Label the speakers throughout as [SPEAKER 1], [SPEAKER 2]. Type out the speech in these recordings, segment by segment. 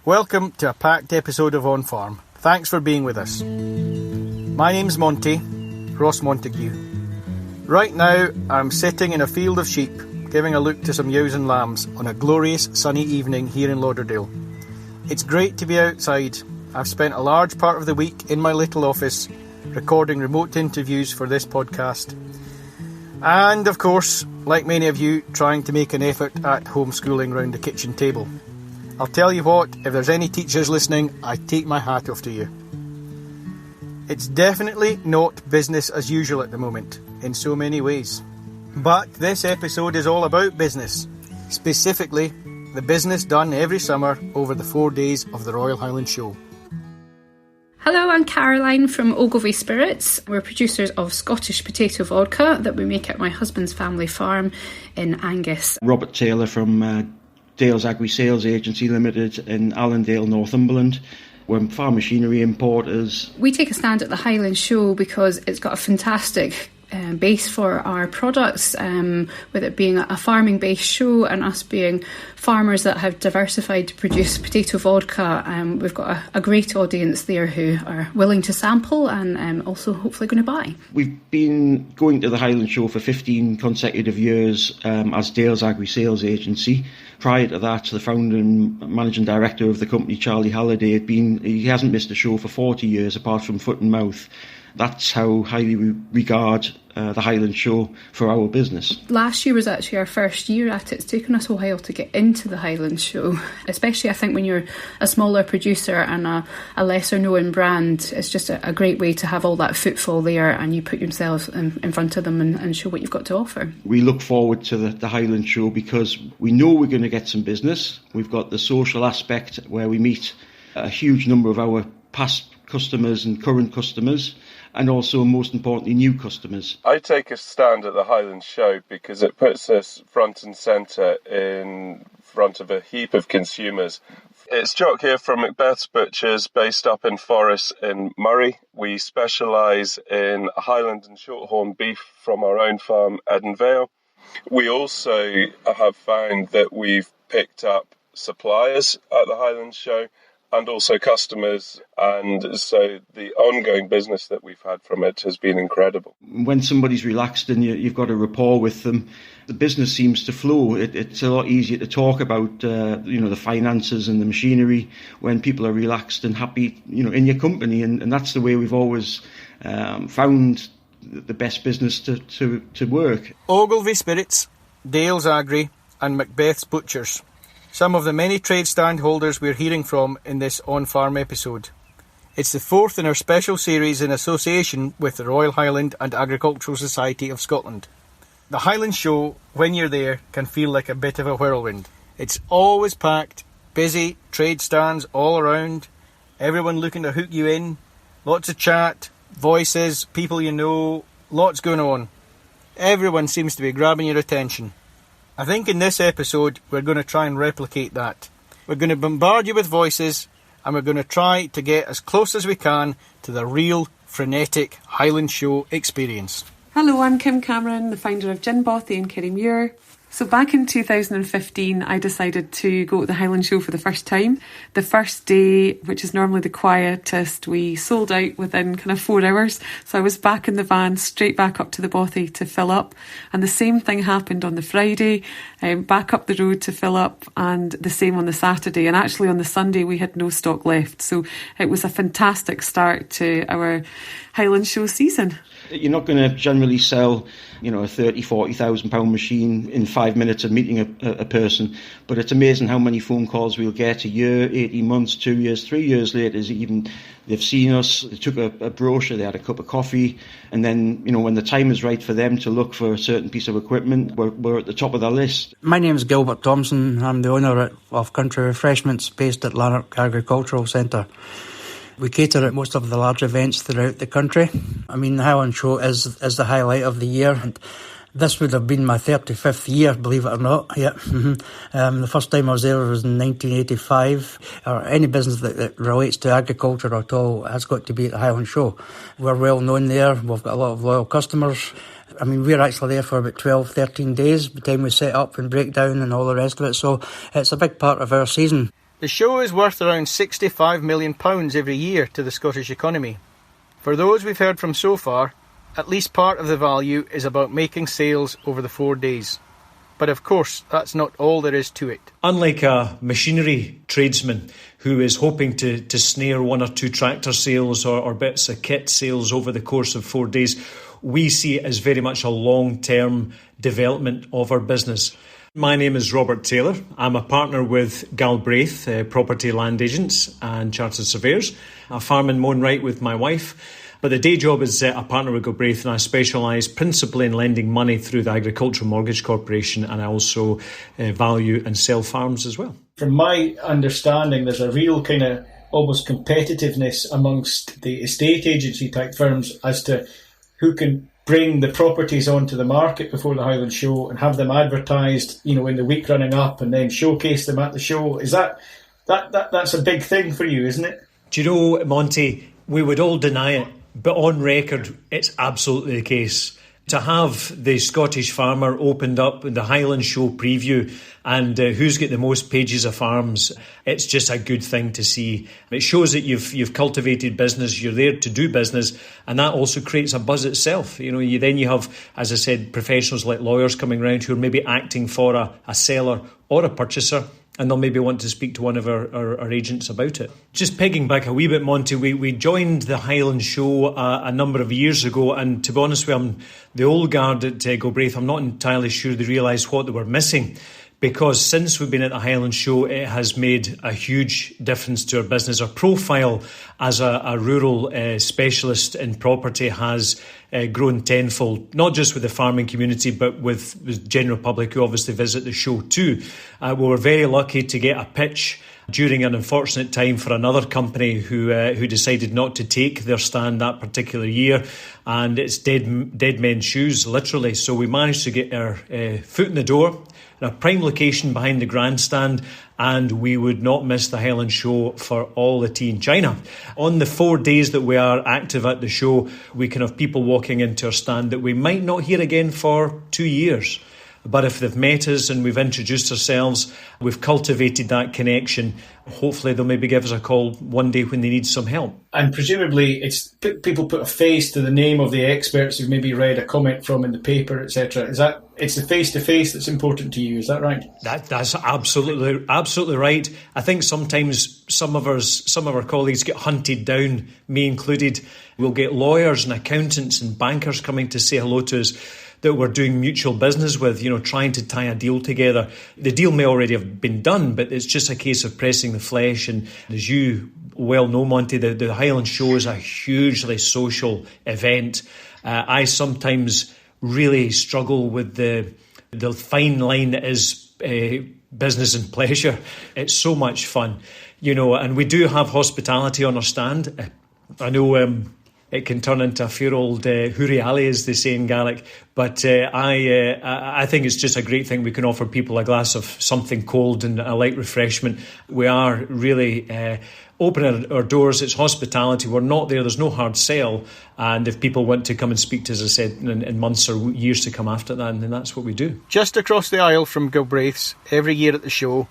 [SPEAKER 1] Welcome to a packed episode of OnFARM. Thanks for being with us. My name's Monty, Ross Montague. Right now, I'm sitting in a field of sheep, giving a look to some ewes and lambs on a glorious sunny evening here in Lauderdale. It's great to be outside. I've spent a large part of the week in my little office recording remote interviews for this podcast. And, of course, like many of you, trying to make an effort at homeschooling round the kitchen table. I'll tell you what, if there's any teachers listening, I take my hat off to you. It's definitely not business as usual at the moment, in so many ways. But this episode is all about business. Specifically, the business done every summer over the 4 days of the Royal Highland Show.
[SPEAKER 2] Hello, I'm Caroline from Ogilvy Spirits. We're producers of Scottish potato vodka that we make at my husband's family farm in Angus.
[SPEAKER 3] Robert Taylor from Dale's Agri Sales Agency Limited in Allendale, Northumberland. We're farm machinery importers.
[SPEAKER 2] We take a stand at the Highland Show because it's got a fantastic base for our products, with it being a farming-based show and us being farmers that have diversified to produce potato vodka. We've got a great audience there who are willing to sample and also hopefully going to buy.
[SPEAKER 3] We've been going to the Highland Show for 15 consecutive years as Dale's Agri Sales Agency. Prior to that, the founder and managing director of the company, Charlie Halliday, he hasn't missed a show for 40 years apart from foot and mouth. That's how highly we regard the Highland Show for our business.
[SPEAKER 2] Last year was actually our first year at it. It's taken us a while to get into the Highland Show, especially I think when you're a smaller producer and a lesser known brand. It's just a great way to have all that footfall there and you put yourself in front of them and show what you've got to offer.
[SPEAKER 3] We look forward to the Highland Show because we know we're going to get some business. We've got the social aspect where we meet a huge number of our past customers and current customers, and also, most importantly, new customers.
[SPEAKER 4] I take a stand at the Highland Show because it puts us front and centre in front of a heap of consumers. It's Jock here from Macbeth's Butchers, based up in Forres in Murray. We specialise in Highland and Shorthorn beef from our own farm, Edenvale. We also have found that we've picked up suppliers at the Highland Show and also customers, and so the ongoing business that we've had from it has been incredible.
[SPEAKER 3] When somebody's relaxed and you've got a rapport with them, the business seems to flow. It's a lot easier to talk about the finances and the machinery when people are relaxed and happy in your company, and that's the way we've always found the best business to work.
[SPEAKER 1] Ogilvy Spirits, Dale's Agri and Macbeth's Butchers. Some of the many trade stand holders we're hearing from in this OnFARM episode. It's the fourth in our special series in association with the Royal Highland and Agricultural Society of Scotland. The Highland Show, when you're there, can feel like a bit of a whirlwind. It's always packed, busy, trade stands all around, everyone looking to hook you in, lots of chat, voices, people you know, lots going on. Everyone seems to be grabbing your attention. I think in this episode we're going to try and replicate that. We're going to bombard you with voices and we're going to try to get as close as we can to the real frenetic Highland Show experience.
[SPEAKER 5] Hello, I'm Kim Cameron, the founder of Gin Bothy in Kerrymuir. So back in 2015, I decided to go to the Highland Show for the first time. The first day, which is normally the quietest, we sold out within kind of 4 hours. So I was back in the van, straight back up to the Bothy to fill up. And the same thing happened on the Friday, back up the road to fill up, and the same on the Saturday. And actually on the Sunday, we had no stock left. So it was a fantastic start to our Highland Show season.
[SPEAKER 3] You're not going to generally sell, a £30,000, £40,000 machine in 5 minutes of meeting a person. But it's amazing how many phone calls we'll get a year, 18 months, 2 years, 3 years later. Even they've seen us, they took a brochure, they had a cup of coffee. And then, when the time is right for them to look for a certain piece of equipment, we're at the top of their list.
[SPEAKER 6] My name is Gilbert Thompson. I'm the owner of Country Refreshments based at Lanark Agricultural Centre. We cater at most of the large events throughout the country. The Highland Show is the highlight of the year. And this would have been my 35th year, believe it or not. Yeah. The first time I was there was in 1985. Any business that relates to agriculture at all has got to be at the Highland Show. We're well known there. We've got a lot of loyal customers. We're actually there for about 12, 13 days by the time we set up and break down and all the rest of it. So it's a big part of our season.
[SPEAKER 1] The show is worth around £65 million every year to the Scottish economy. For those we've heard from so far, at least part of the value is about making sales over the 4 days. But of course, that's not all there is to it.
[SPEAKER 7] Unlike a machinery tradesman who is hoping to snare 1 or 2 tractor sales or bits of kit sales over the course of 4 days, we see it as very much a long-term development of our business. My name is Robert Taylor. I'm a partner with Galbraith Property Land Agents and Chartered Surveyors. I farm in Monright with my wife. But the day job is a partner with Galbraith, and I specialise principally in lending money through the Agricultural Mortgage Corporation, and I also value and sell farms as well.
[SPEAKER 1] From my understanding, there's a real kind of almost competitiveness amongst the estate agency type firms as to who can bring the properties onto the market before the Highland Show and have them advertised, in the week running up, and then showcase them at the show. Is that's a big thing for you, isn't it?
[SPEAKER 7] Do you know, Monty, we would all deny it, but on record, it's absolutely the case. To have the Scottish Farmer opened up in the Highland Show preview and who's got the most pages of farms, it's just a good thing to see. It shows that you've cultivated business, you're there to do business, and that also creates a buzz itself. Then you have, as I said, professionals like lawyers coming around who are maybe acting for a seller or a purchaser, and they'll maybe want to speak to one of our agents about it. Just pegging back a wee bit, Monty, we joined the Highland Show a number of years ago, and to be honest with you, I'm the old guard at Galbraith. I'm not entirely sure they realised what they were missing, because since we've been at the Highland Show, it has made a huge difference to our business. Our profile as a rural specialist in property has grown tenfold, not just with the farming community, but with the general public who obviously visit the show too. We were very lucky to get a pitch during an unfortunate time for another company who decided not to take their stand that particular year, and it's dead men's shoes, literally. So we managed to get our foot in the door in a prime location behind the grandstand, and we would not miss the Highland Show for all the tea in China. On the 4 days that we are active at the show, we can have people walking into our stand that we might not hear again for 2 years. But if they've met us and we've introduced ourselves, we've cultivated that connection, hopefully they'll maybe give us a call one day when they need some help.
[SPEAKER 1] And presumably people put a face to the name of the experts who've maybe read a comment from in the paper, etc. It's the face-to-face that's important to you, is that right?
[SPEAKER 7] That's absolutely right. I think sometimes some of our colleagues get hunted down, me included. We'll get lawyers and accountants and bankers coming to say hello to us that we're doing mutual business with, trying to tie a deal together. The deal may already have been done, but it's just a case of pressing the flesh. And as you well know, Monty, the Highland Show is a hugely social event. I sometimes really struggle with the fine line that is business and pleasure. It's so much fun, and we do have hospitality on our stand. I know it can turn into a few old hoorie alley, as they say in Gaelic. But I think it's just a great thing. We can offer people a glass of something cold and a light refreshment. We are really opening our doors. It's hospitality. We're not there. There's no hard sell. And if people want to come and speak to us, as I said, in months or years to come after that, then that's what we do.
[SPEAKER 1] Just across the aisle from Galbraith's, every year at the show,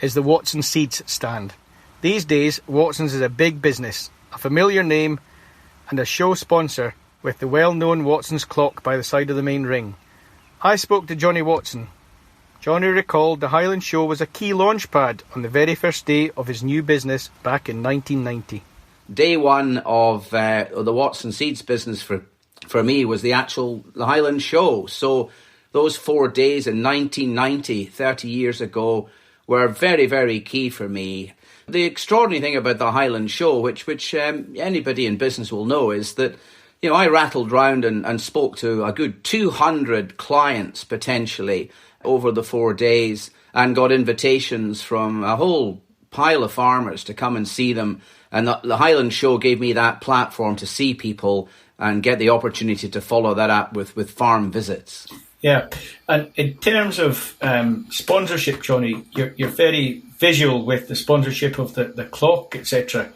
[SPEAKER 1] is the Watson Seeds stand. These days, Watson's is a big business, a familiar name, and a show sponsor with the well-known Watson's clock by the side of the main ring. I spoke to Johnny Watson. Johnny recalled the Highland Show was a key launch pad on the very first day of his new business back in 1990.
[SPEAKER 8] Day one of the Watson Seeds business for me was the Highland Show. So those 4 days in 1990, 30 years ago, were very, very key for me. The extraordinary thing about the Highland Show, which anybody in business will know, is that I rattled round and spoke to a good 200 clients potentially over the 4 days and got invitations from a whole pile of farmers to come and see them. And the Highland Show gave me that platform to see people and get the opportunity to follow that up with farm visits.
[SPEAKER 1] Yeah, and in terms of sponsorship, Johnny, you're very visual with the sponsorship of the clock, etc.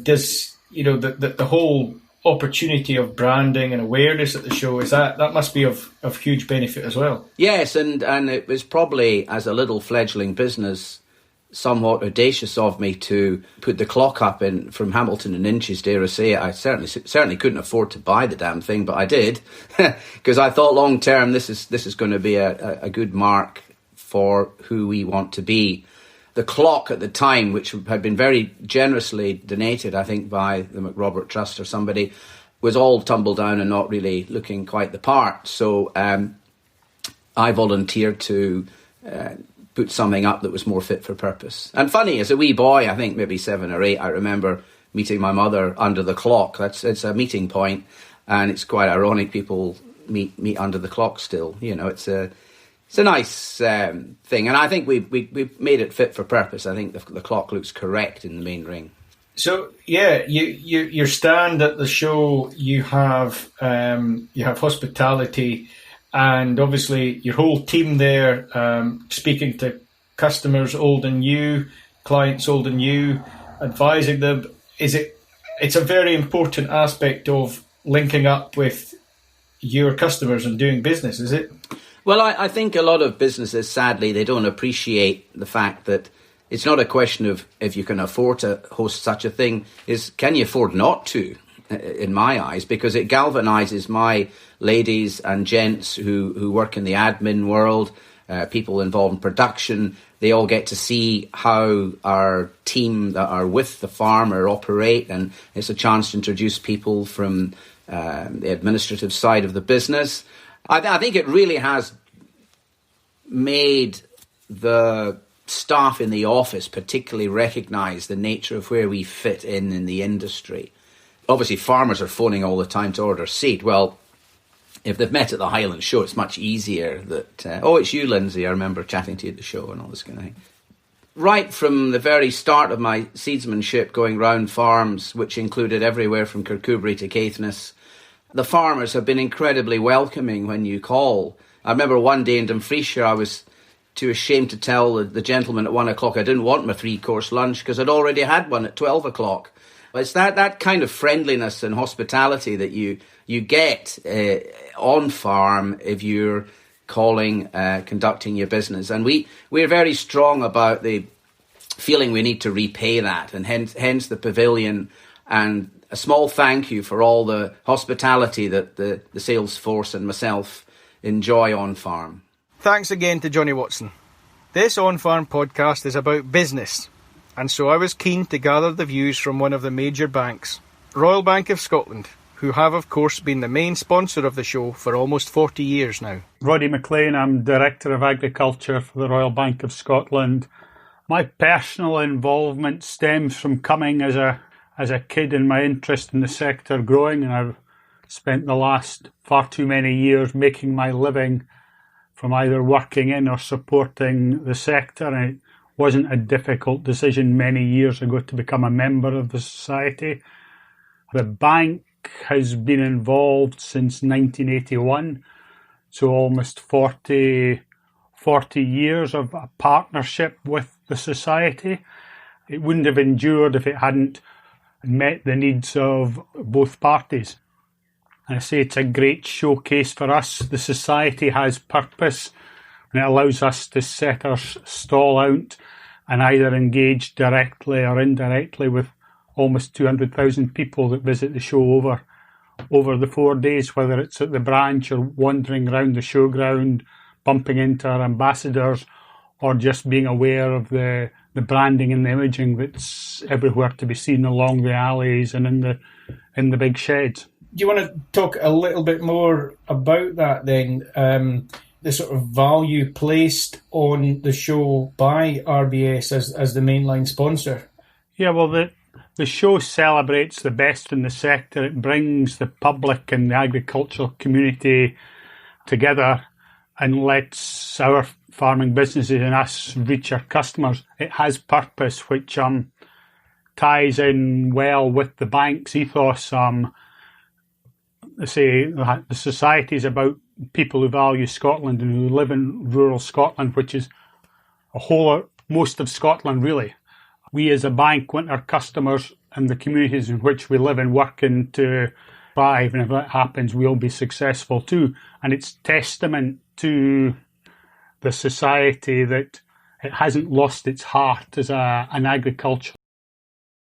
[SPEAKER 1] Does the whole opportunity of branding and awareness at the show, that must be of huge benefit as well?
[SPEAKER 8] Yes, and it was probably, as a little fledgling business, somewhat audacious of me to put the clock up in from Hamilton and inches, dare I say it. I certainly couldn't afford to buy the damn thing, but I did, because I thought long term this is going to be a good mark for who we want to be. The clock at the time, which had been very generously donated, I think, by the McRobert Trust or somebody, was all tumbled down and not really looking quite the part. So I volunteered to put something up that was more fit for purpose. And funny, as a wee boy, I think maybe 7 or 8, I remember meeting my mother under the clock. It's a meeting point, and it's quite ironic people meet under the clock still. You know, it's a nice thing, and I think we made it fit for purpose. I think the clock looks correct in the main ring.
[SPEAKER 1] So yeah, your stand at the show, you have hospitality, and obviously your whole team there, speaking to customers old and new, clients old and new, advising them. It's a very important aspect of linking up with your customers and doing business, is it?
[SPEAKER 8] Well, I think a lot of businesses, sadly, they don't appreciate the fact that it's not a question of if you can afford to host such a thing, is can you afford not to, in my eyes, because it galvanises my ladies and gents who work in the admin world, people involved in production. They all get to see how our team that are with the farmer operate, and it's a chance to introduce people from the administrative side of the business. I think it really has made the staff in the office particularly recognise the nature of where we fit in the industry. Obviously, farmers are phoning all the time to order seed. Well, if they've met at the Highland Show, it's much easier that, it's you, Lindsay, I remember chatting to you at the show and all this kind of thing. Right from the very start of my seedsmanship, going round farms, which included everywhere from Kirkcudbright to Caithness, the farmers have been incredibly welcoming when you call. I remember one day in Dumfriesshire, I was too ashamed to tell the gentleman at 1 o'clock I didn't want my 3-course lunch because I'd already had one at 12 o'clock. It's that kind of friendliness and hospitality that you get on farm if you're calling, conducting your business. And we're very strong about the feeling we need to repay that, and hence the pavilion, and a small thank you for all the hospitality that the sales force and myself enjoy on farm.
[SPEAKER 1] Thanks again to Johnny Watson. This OnFARM podcast is about business, and so I was keen to gather the views from one of the major banks, Royal Bank of Scotland, who have of course been the main sponsor of the show for almost 40 years now.
[SPEAKER 9] Roddy McLean, I'm Director of Agriculture for the Royal Bank of Scotland. My personal involvement stems from coming as a kid and my interest in the sector growing, and I've spent the last far too many years making my living from either working in or supporting the sector, and it wasn't a difficult decision many years ago to become a member of the society. The bank has been involved since 1981, so almost 40 years of a partnership with the society. It wouldn't have endured if it hadn't met the needs of both parties. And I say it's a great showcase for us. The society has purpose, and it allows us to set our stall out and either engage directly or indirectly with almost 200,000 people that visit the show over the 4 days, whether it's at the branch or wandering around the showground, bumping into our ambassadors, or just being aware of the branding and the imaging that's everywhere to be seen along the alleys and in the big sheds.
[SPEAKER 1] Do you want to talk a little bit more about that then? The sort of value placed on the show by RBS as the mainline sponsor?
[SPEAKER 9] Yeah, well, the show celebrates the best in the sector. It brings the public and the agricultural community together and lets our farming businesses and us reach our customers. It has purpose, which ties in well with the bank's ethos. They say the society is about people who value Scotland and who live in rural Scotland, which is most of Scotland, really. We as a bank want our customers and the communities in which we live and work in to thrive, and if that happens, we'll be successful too. And it's testament to the society that it hasn't lost its heart as an agricultural